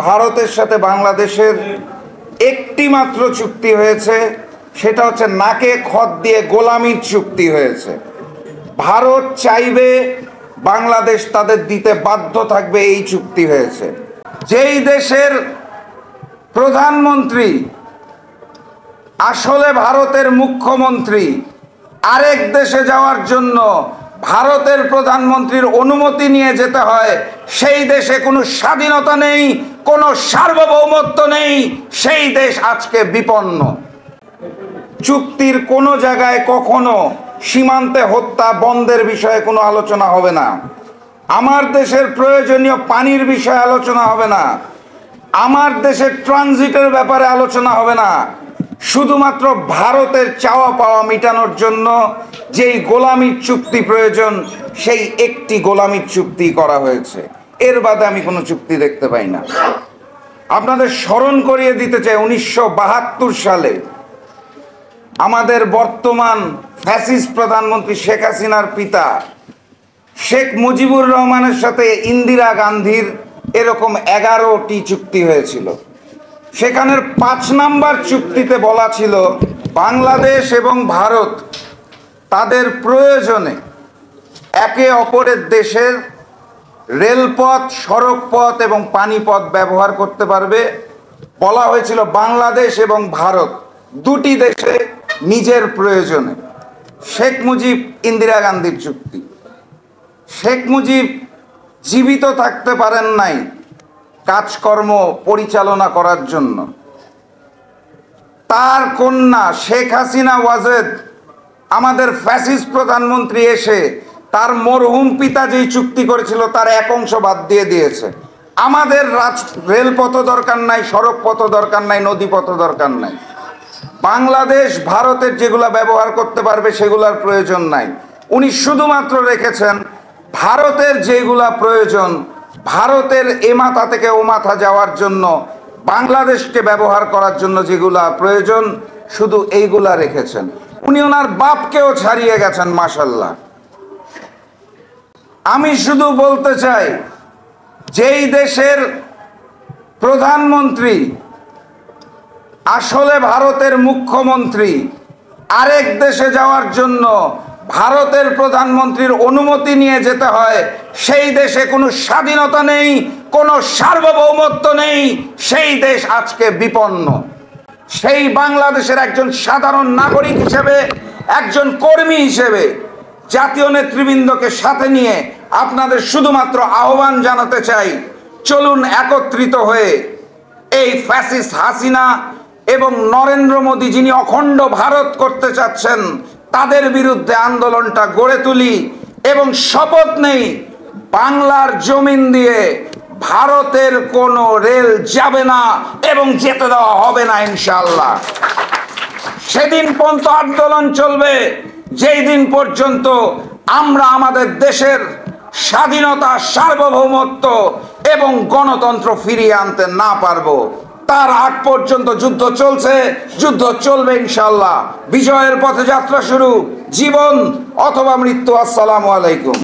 ভারতের সাথে বাংলাদেশের একটি মাত্র চুক্তি হয়েছে, সেটা হচ্ছে নাকে খত দিয়ে গোলামির চুক্তি হয়েছে। ভারত চাইবে, বাংলাদেশ তাদের দিতে বাধ্য থাকবে, এই চুক্তি হয়েছে। যেই দেশের প্রধানমন্ত্রী আসলে ভারতের মুখ্যমন্ত্রী, আরেক দেশে যাওয়ার জন্য ভারতের প্রধানমন্ত্রীর অনুমতি নিয়ে যেতে হয়, সেই দেশে কোনো স্বাধীনতা নেই, কোনো সার্বভৌমত্ব নেই, সেই দেশ আজকে বিপন্ন। চুক্তির কোনো জায়গায় কখনো সীমান্তে হত্যা বন্ধের বিষয়ে কোনো আলোচনা হবে না। আমার দেশের প্রয়োজনীয় পানির বিষয়ে আলোচনা হবে না। আমার দেশের ট্রানজিটের ব্যাপারে আলোচনা হবে না। শুধুমাত্র ভারতের চাওয়া পাওয়া মেটানোর জন্য যেই গোলামির চুক্তি প্রয়োজন, সেই একটি গোলামির চুক্তি করা হয়েছে। এর বাদে আমি কোনো চুক্তি দেখতে পাই না। আপনাদের স্মরণ করিয়ে দিতে চাই, 1972 সালে আমাদের বর্তমান ফ্যাসিস্ট প্রধানমন্ত্রী শেখ হাসিনার পিতা শেখ মুজিবুর রহমানের সাথে ইন্দিরা গান্ধীর এরকম 11টি চুক্তি হয়েছিল। সেখানের 5 নম্বর চুক্তিতে বলা ছিল, বাংলাদেশ এবং ভারত তাদের প্রয়োজনে একে অপরের দেশের রেলপথ, সড়কপথ এবং পানিপথ ব্যবহার করতে পারবে। বলা হয়েছিল বাংলাদেশ এবং ভারত দুটি দেশে নিজের প্রয়োজনে। শেখ মুজিব ইন্দিরা গান্ধীর চুক্তি। শেখ মুজিব জীবিত থাকতে পারেন নাই কাজকর্ম পরিচালনা করার জন্য। তার কন্যা শেখ হাসিনা ওয়াজেদ, আমাদের ফ্যাসিস্ট প্রধানমন্ত্রী, এসে তার মরহুম পিতা যেই চুক্তি করেছিল তার এক অংশ বাদ দিয়ে দিয়েছে। আমাদের রেলপথ দরকার নাই, সড়ক পথ দরকার নাই, নদীপথ দরকার নাই। বাংলাদেশ ভারতের যেগুলা ব্যবহার করতে পারবে সেগুলার প্রয়োজন নাই। উনি শুধুমাত্র রেখেছেন ভারতের যেগুলা প্রয়োজন, ভারতের এ মাথা থেকে ও মাথা যাওয়ার জন্য, বাংলাদেশকে ব্যবহার করার জন্য যেগুলা প্রয়োজন, শুধু এইগুলা রেখেছেন। উনি ওনার বাপকেও ছাড়িয়ে গেছেন, মাশাআল্লাহ। আমি শুধু বলতে চাই, যেই দেশের প্রধানমন্ত্রী আসলে ভারতের মুখ্যমন্ত্রী, আরেক দেশে যাওয়ার জন্য ভারতের প্রধানমন্ত্রীর অনুমতি নিয়ে যেতে হয়, সেই দেশে কোনো স্বাধীনতা নেই, কোনো সার্বভৌমত্ব নেই, সেই দেশ আজকে বিপন্ন। সেই বাংলাদেশের একজন সাধারণ নাগরিক হিসেবে, একজন কর্মী হিসেবে জাতীয় নেতৃবৃন্দকে সাথে নিয়ে আপনাদের শুধুমাত্র আহ্বান জানাতে চাই, চলুন একত্রিত হয়ে এই ফ্যাসিস্ট হাসিনা এবং নরেন্দ্র মোদী, যিনি অখণ্ড ভারত করতে চাচ্ছেন, তাদের বিরুদ্ধে আন্দোলনটা গড়ে তুলি এবং শপথ নেই, বাংলার জমিন দিয়ে ভারতের কোনো রেল যাবে না এবং যেতে দেওয়া হবে না ইনশাআল্লাহ। সেদিন পর্যন্ত আন্দোলন চলবে যেই দিন পর্যন্ত আমরা আমাদের দেশের স্বাধীনতা, সার্বভৌমত্ব এবং গণতন্ত্র ফিরিয়ে আনতে না পারবো। তার আগ পর্যন্ত যুদ্ধ চলছে, যুদ্ধ চলবে ইনশাআল্লাহ। বিজয়ের পথে যাত্রা শুরু, জীবন অথবা মৃত্যু। আসসালামু আলাইকুম।